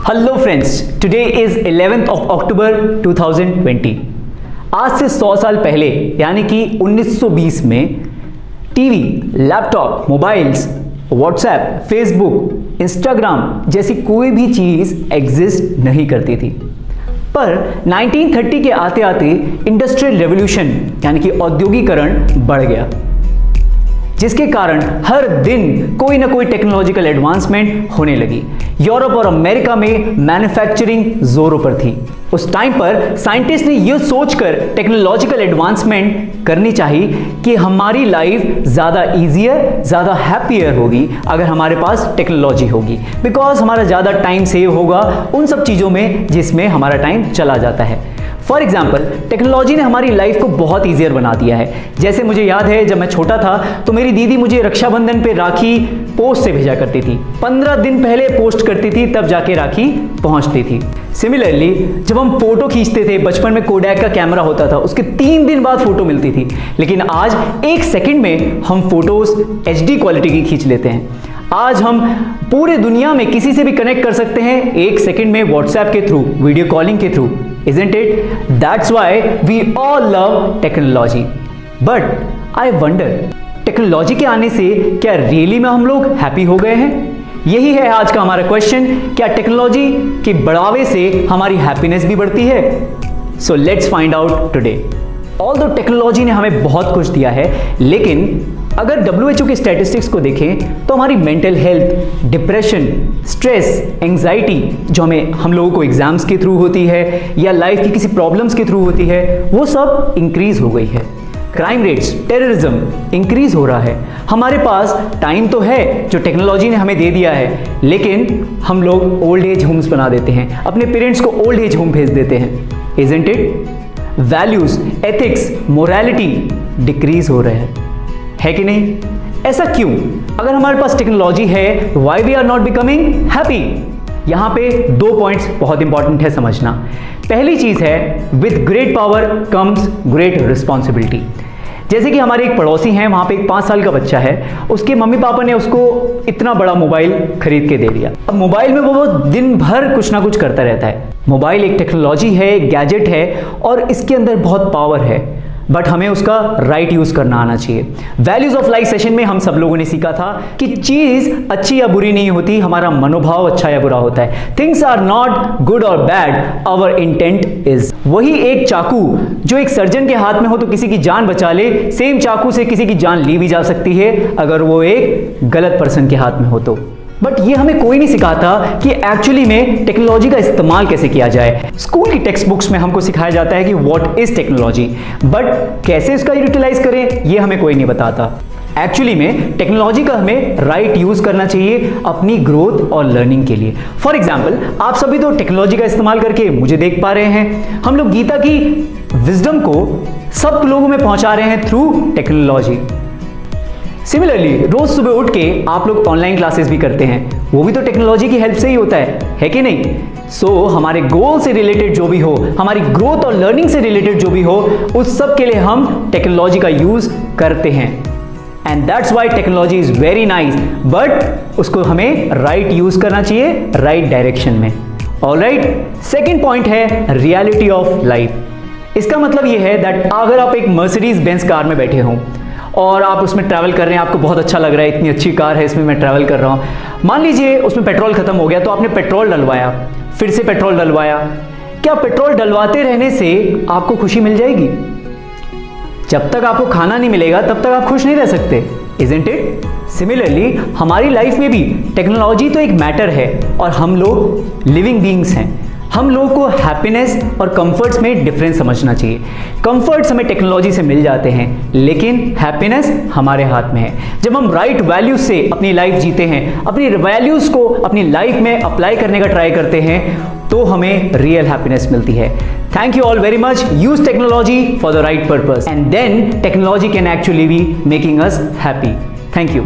Hello friends, today is 11th of October 2020। आज से 100 साल पहले यानी कि 1920 में TV, laptop, mobiles, WhatsApp, Facebook, Instagram जैसी कोई भी चीज़ एग्जिस्ट नहीं करती थी। पर 1930 के आते आते इंडस्ट्रियल रेवोल्यूशन यानी कि औद्योगिकरण बढ़ गया, जिसके कारण हर दिन कोई ना कोई टेक्नोलॉजिकल एडवांसमेंट होने लगी। यूरोप और अमेरिका में मैन्युफैक्चरिंग जोरों पर थी। उस टाइम पर साइंटिस्ट ने यह सोचकर टेक्नोलॉजिकल एडवांसमेंट करनी चाहिए कि हमारी लाइफ ज़्यादा ईजियर, ज़्यादा हैप्पियर होगी अगर हमारे पास टेक्नोलॉजी होगी, बिकॉज हमारा ज़्यादा टाइम सेव होगा उन सब चीज़ों में जिसमें हमारा टाइम चला जाता है। फॉर एग्जाम्पल, टेक्नोलॉजी ने हमारी लाइफ को बहुत ईजियर बना दिया है। जैसे मुझे याद है, जब मैं छोटा था तो मेरी दीदी मुझे रक्षाबंधन पे राखी पोस्ट से भेजा करती थी। 15 दिन पहले पोस्ट करती थी, तब जाके राखी पहुंचती थी। सिमिलरली, जब हम फोटो खींचते थे, बचपन में कोडैक का कैमरा होता था, उसके 3 दिन बाद फोटो मिलती थी। लेकिन आज 1 सेकंड में हम फोटोज HD क्वालिटी की खींच लेते हैं। आज हम पूरे दुनिया में किसी से भी कनेक्ट कर सकते हैं 1 सेकंड में, व्हाट्सएप के थ्रू, वीडियो कॉलिंग के through. Isn't it? That's why we all love technology. But I wonder, technology के आने से क्या रियली में हम लोग हैप्पी हो गए हैं? यही है आज का हमारा क्वेश्चन। क्या टेक्नोलॉजी के बढ़ावे से हमारी हैप्पीनेस भी बढ़ती है? So let's find out today. Although technology ने हमें बहुत कुछ दिया है, लेकिन अगर WHO के स्टैटिस्टिक्स को देखें तो हमारी mental health, depression, stress, anxiety जो हम लोगों को एग्जाम्स के थ्रू होती है या लाइफ की किसी प्रॉब्लम्स के थ्रू होती है, वो सब इंक्रीज हो गई है। क्राइम रेट्स, टेररिज्म इंक्रीज हो रहा है। हमारे पास टाइम तो है जो टेक्नोलॉजी ने हमें दे दिया है, लेकिन हम लोग ओल्ड एज होम्स बना देते हैं, अपने पेरेंट्स को ओल्ड एज होम भेज देते हैं। Isn't it? Values, ethics, morality decrease हो रहे हैं, है कि नहीं? ऐसा क्यों? अगर हमारे पास टेक्नोलॉजी है, why we are not becoming happy? यहां पे 2 पॉइंट्स बहुत इंपॉर्टेंट है समझना। पहली चीज है, with great power comes great responsibility. जैसे कि हमारे एक पड़ोसी हैं, वहां पे एक 5 साल का बच्चा है, उसके मम्मी पापा ने उसको इतना बड़ा मोबाइल खरीद के दे दिया। अब मोबाइल में वो दिन भर कुछ ना कुछ करता रहता है। मोबाइल एक टेक्नोलॉजी है, एक गैजेट है और इसके अंदर बहुत पावर है, बट हमें उसका राइट यूज करना आना चाहिए। वैल्यूज ऑफ लाइफ सेशन में हम सब लोगों ने सीखा था कि चीज अच्छी या बुरी नहीं होती, हमारा मनोभाव अच्छा या बुरा होता है। थिंग्स आर नॉट गुड और बैड, आवर इंटेंट इज। वही एक चाकू जो एक सर्जन के हाथ में हो तो किसी की जान बचा ले, सेम चाकू से किसी की जान ली भी जा सकती है अगर वो एक गलत पर्सन के हाथ में हो तो। बट ये हमें कोई नहीं सिखाता कि एक्चुअली में टेक्नोलॉजी का इस्तेमाल कैसे किया जाए। स्कूल की टेक्स्ट बुक्स में हमको सिखाया जाता है कि व्हाट इज टेक्नोलॉजी, बट कैसे इसका यूटिलाइज करें ये हमें कोई नहीं बताता। एक्चुअली में टेक्नोलॉजी का हमें राइट यूज करना चाहिए अपनी ग्रोथ और लर्निंग के लिए। फॉर एग्जाम्पल, आप सभी तो टेक्नोलॉजी का इस्तेमाल करके मुझे देख पा रहे हैं। हम लोग गीता की विजडम को सब लोगों में पहुंचा रहे हैं थ्रू टेक्नोलॉजी। सिमिलरली, रोज सुबह उठ के आप लोग ऑनलाइन क्लासेस भी करते हैं, वो भी तो टेक्नोलॉजी की हेल्प से ही होता है कि नहीं? सो हमारे गोल से रिलेटेड जो भी हो, हमारी ग्रोथ और लर्निंग से रिलेटेड जो भी हो, उस सब के लिए हम टेक्नोलॉजी का यूज करते हैं। And that's why technology is very nice, but उसको हमें राइट यूज करना चाहिए, राइट डायरेक्शन में। ऑलराइट, सेकेंड पॉइंट है रियलिटी ऑफ लाइफ। इसका मतलब यह है दैट अगर आप एक मर्सिडीज बेंज कार में बैठे हों और आप उसमें ट्रैवल कर रहे हैं, आपको बहुत अच्छा लग रहा है, इतनी अच्छी कार है, इसमें मैं ट्रैवल कर रहा हूं। मान लीजिए उसमें पेट्रोल खत्म हो गया, तो आपने पेट्रोल डलवाया, फिर से पेट्रोल डलवाया। क्या पेट्रोल डलवाते रहने से आपको खुशी मिल जाएगी? जब तक आपको खाना नहीं मिलेगा तब तक आप खुश नहीं रह सकते। Isn't it? सिमिलरली, हमारी लाइफ में भी टेक्नोलॉजी तो एक मैटर है और हम लोग लिविंग बीइंग्स हैं। हम लोगों को हैप्पीनेस और कंफर्ट्स में डिफरेंस समझना चाहिए। कंफर्ट्स हमें टेक्नोलॉजी से मिल जाते हैं, लेकिन हैप्पीनेस हमारे हाथ में है। जब हम राइट वैल्यूज से अपनी लाइफ जीते हैं, अपनी वैल्यूज को अपनी लाइफ में अप्लाई करने का ट्राई करते हैं, तो हमें रियल हैप्पीनेस मिलती है। Thank you all very much. Use technology for the right purpose and then technology can actually be making us happy. Thank you.